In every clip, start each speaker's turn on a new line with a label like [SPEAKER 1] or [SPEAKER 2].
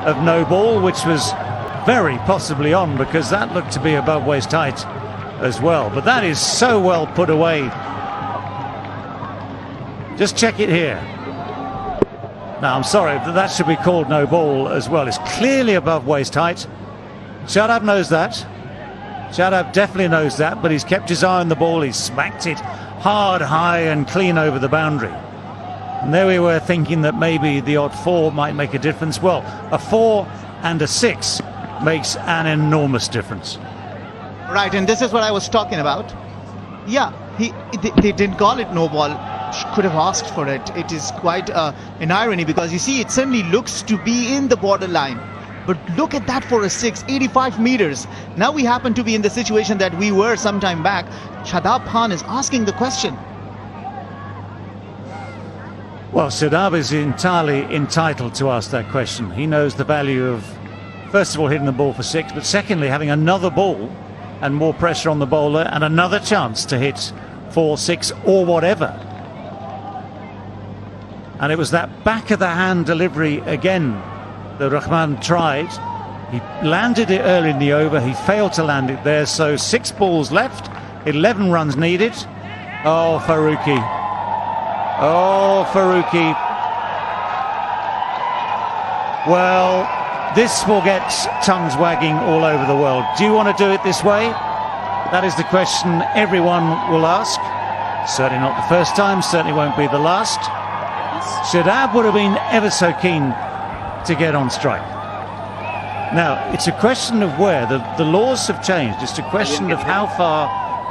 [SPEAKER 1] of no ball, which was very possibly on, because that looked to be above waist height as well. But that is so well put away. Just check it here. Now, I'm sorry, but that should be called no ball as well. It's clearly above waist height. Shadab knows that. Shadab definitely knows that, but he's kept his eye on the ball. He's smacked it hard, high and clean over the boundary. And there we were thinking that maybe the odd 4 might make a difference. Well, a 4 and a 6 makes an enormous difference.
[SPEAKER 2] Right, and this is what I was talking about. Yeah, they didn't call it no ball. Could have asked for it. It is quite an irony, because you see, it certainly looks to be in the borderline. But look at that for a 6, 85 meters. Now we happen to be in the situation that we were some time back. Shadab Khan is asking the question.
[SPEAKER 1] Well, Shadab is entirely entitled to ask that question. He knows the value of, first of all, hitting the ball for 6, but secondly, having another ball and more pressure on the bowler and another chance to hit 4, 6 or whatever. And it was that back of the hand delivery again that Rahman tried. He landed it early in the over. He failed to land it there. So 6 balls left, 11 runs needed. Oh, Farooqi. Oh, Farooqi. Well, this will get tongues wagging all over the world. Do you want to do it this way? That is the question everyone will ask. Certainly not the first time, certainly won't be the last. Shadab would have been ever so keen to get on strike. Now, it's a question of where. The laws have changed. It's a question of how far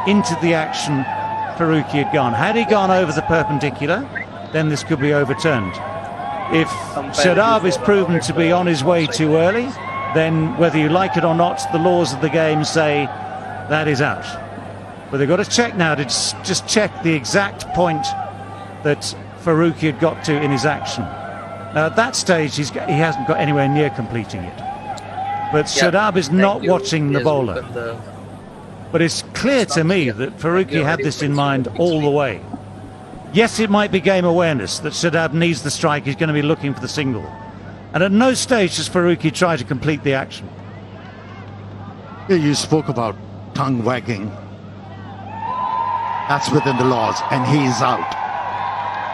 [SPEAKER 1] into the action Farooqi had gone. Had he gone over the perpendicular, then this could be overturned. If Shadab is proven to be on his way too early, then whether you like it or not, the laws of the game say that is out. But they've got to check now to just check the exact point that Farooqi had got to in his action. Now at that stage he hasn't got anywhere near completing it. But Shadab is not watching the bowler. But it's clear to me that Farooqi had this in mind all the way. Yes, it might be game awareness that Shadab needs the strike. He's going to be looking for the single. And at no stage does Farooqi try to complete the action.
[SPEAKER 3] You spoke about tongue wagging. That's within the laws, and he's out.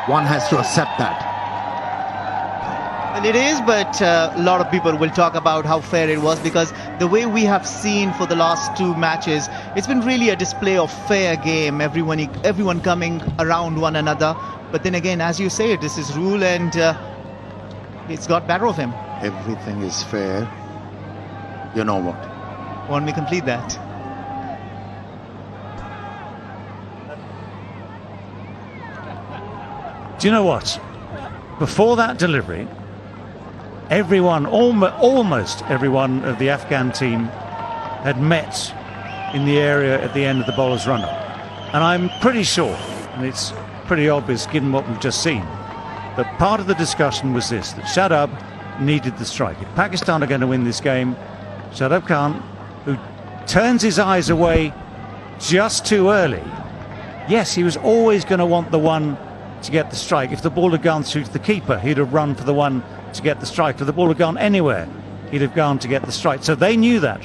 [SPEAKER 3] One has to accept that.
[SPEAKER 2] Well, it is, but a lot of people will talk about how fair it was, because the way we have seen for the last 2 matches, it's been really a display of fair game, everyone coming around one another. But then again, as you say, this is rule, and it's got better of him.
[SPEAKER 3] Everything is fair. You know what?
[SPEAKER 2] Want me to complete that?
[SPEAKER 1] Do you know what? Before that delivery, everyone, almost everyone of the Afghan team had met in the area at the end of the bowler's run-up. And I'm pretty sure, and it's pretty obvious given what we've just seen, that part of the discussion was this, that Shadab needed the strike. If Pakistan are going to win this game, Shadab Khan, who turns his eyes away just too early, yes, he was always going to want the one to get the strike. If the ball had gone through to the keeper, he'd have run for the one to get the strike. If the ball had gone anywhere, he'd have gone to get the strike. So they knew that.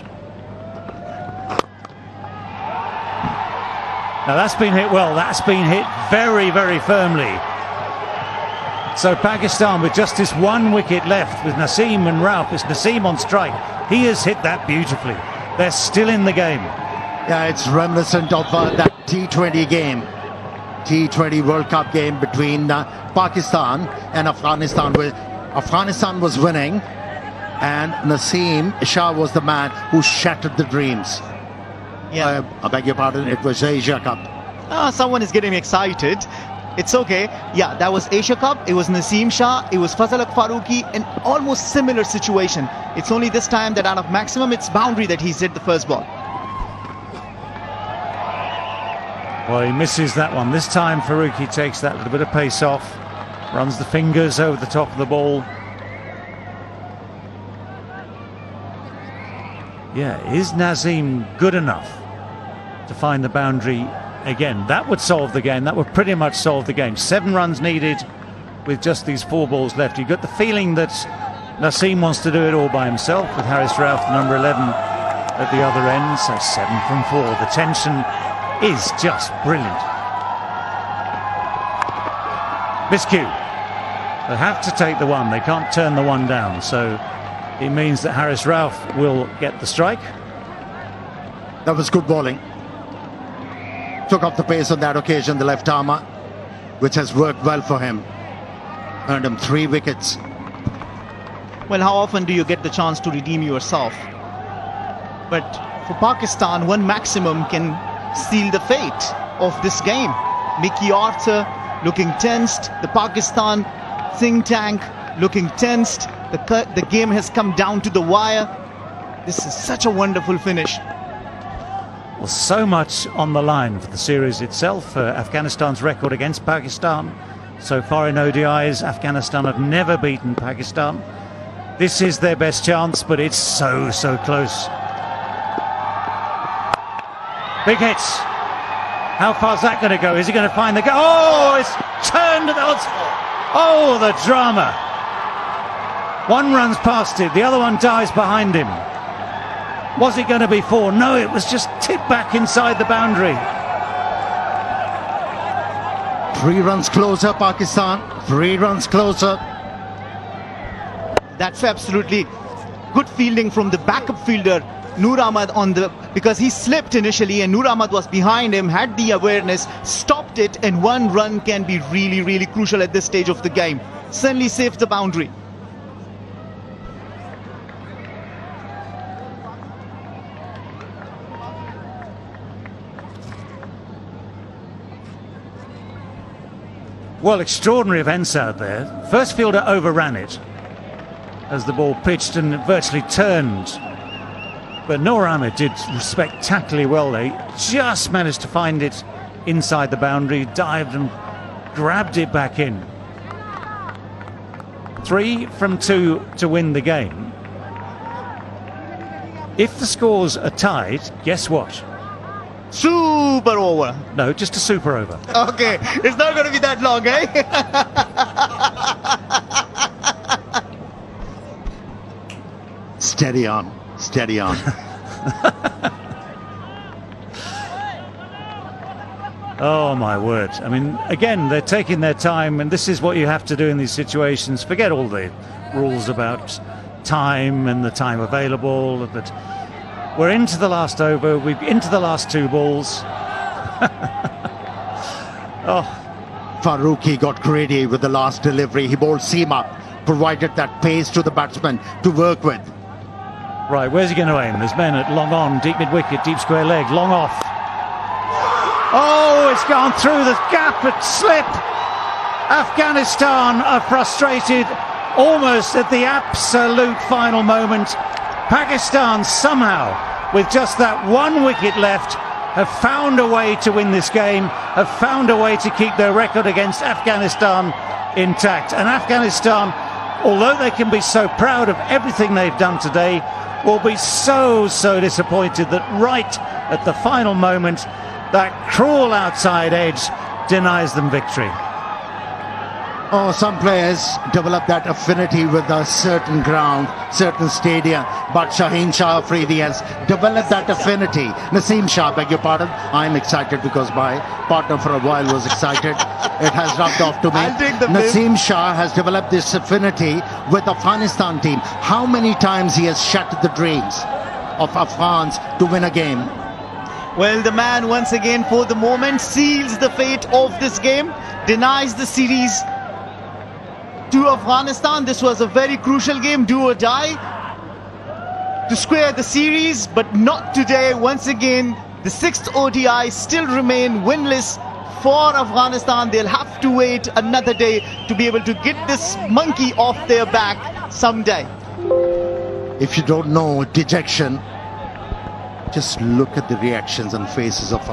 [SPEAKER 1] Now that's been hit well. That's been hit very, very firmly. So Pakistan, with just this 1 wicket left, with Naseem and Rauf, it's Naseem on strike. He has hit that beautifully. They're still in the game.
[SPEAKER 3] Yeah, it's reminiscent of that T20 game. T20 World Cup game between Pakistan and Afghanistan, where Afghanistan was winning and Naseem Shah was the man who shattered the dreams.
[SPEAKER 2] Yeah.
[SPEAKER 3] I beg your pardon, it was Asia Cup.
[SPEAKER 2] Someone is getting excited. It's okay. Yeah, that was Asia Cup. It was Naseem Shah. It was Fazal Farooqi. An almost similar situation. It's only this time that out of maximum, it's boundary that he's hit the first ball.
[SPEAKER 1] Well, he misses that one. This time Farooqi takes that little bit of pace off, runs the fingers over the top of the ball. Yeah, is Naseem good enough to find the boundary again? That would solve the game. That would pretty much solve the game. 7 runs needed with just these 4 balls left. You got the feeling that Naseem wants to do it all by himself with Haris Rauf, the number 11, at the other end. So 7 from 4. The tension is just brilliant. Miscue. They have to take the one. They can't turn the one down. So it means that Haris Rauf will get the strike.
[SPEAKER 3] That was good bowling. Took up the pace on that occasion, the left armer, which has worked well for him. Earned him 3 wickets.
[SPEAKER 2] Well, how often do you get the chance to redeem yourself? But for Pakistan, one maximum can seal the fate of this game. Mickey Arthur looking tensed. The Pakistan think tank looking tensed. The game has come down to the wire. This is such a wonderful finish.
[SPEAKER 1] Well, so much on the line for the series itself. Afghanistan's record against Pakistan. So far in ODIs, Afghanistan have never beaten Pakistan. This is their best chance, but it's so close. Big hits. How far's that going to go? Is he going to find the goal? Oh, it's turned. Oh, the drama. One runs past it, the other one dives behind him. Was it going to be 4? No, it was just tipped back inside the boundary.
[SPEAKER 3] 3 runs closer, Pakistan. 3 runs closer.
[SPEAKER 2] That's absolutely good fielding from the backup fielder, Noor Ahmad, because he slipped initially and Noor Ahmad was behind him, had the awareness, stopped it, and 1 run can be really crucial at this stage of the game. Certainly saved the boundary.
[SPEAKER 1] Well, extraordinary events out there. First fielder overran it as the ball pitched and virtually turned. But Noor Ahmed did spectacularly well there. He just managed to find it inside the boundary, dived and grabbed it back in. 3 from 2 to win the game. If the scores are tied, guess what?
[SPEAKER 2] Super over.
[SPEAKER 1] No, just a super over.
[SPEAKER 2] Okay, it's not going to be that long, eh?
[SPEAKER 3] Steady on, steady on.
[SPEAKER 1] Oh my word. I mean, again, they're taking their time, and this is what you have to do in these situations. Forget all the rules about time and the time available. But we're into the last over, we're into the last 2 balls.
[SPEAKER 3] Farooqi got greedy with the last delivery. He bowled seam up, provided that pace to the batsman to work with.
[SPEAKER 1] Right, where's he going to aim? There's men at long on, deep mid-wicket, deep square leg, long off. Oh, it's gone through the gap at slip. Afghanistan are frustrated almost at the absolute final moment. Pakistan somehow, with just that 1 wicket left, have found a way to win this game, have found a way to keep their record against Afghanistan intact. And Afghanistan, although they can be so proud of everything they've done today, will be so disappointed that right at the final moment, that cruel outside edge denies them victory.
[SPEAKER 3] Oh, some players develop that affinity with a certain ground, certain stadium. But Shaheen Shah Afridi has developed that affinity. Naseem Shah, beg your pardon. I'm excited because my partner for a while was excited. It has rubbed off to me.
[SPEAKER 2] I'll take the
[SPEAKER 3] Naseem Shah has developed this affinity with the Afghanistan team. How many times he has shattered the dreams of Afghans to win a game?
[SPEAKER 2] Well, the man once again for the moment seals the fate of this game, denies the series to Afghanistan. This was a very crucial game, do or die, to square the series, but not today. Once again, the 6th ODI still remain winless for Afghanistan. They'll have to wait another day to be able to get this monkey off their back someday.
[SPEAKER 3] If you don't know dejection, just look at the reactions and faces of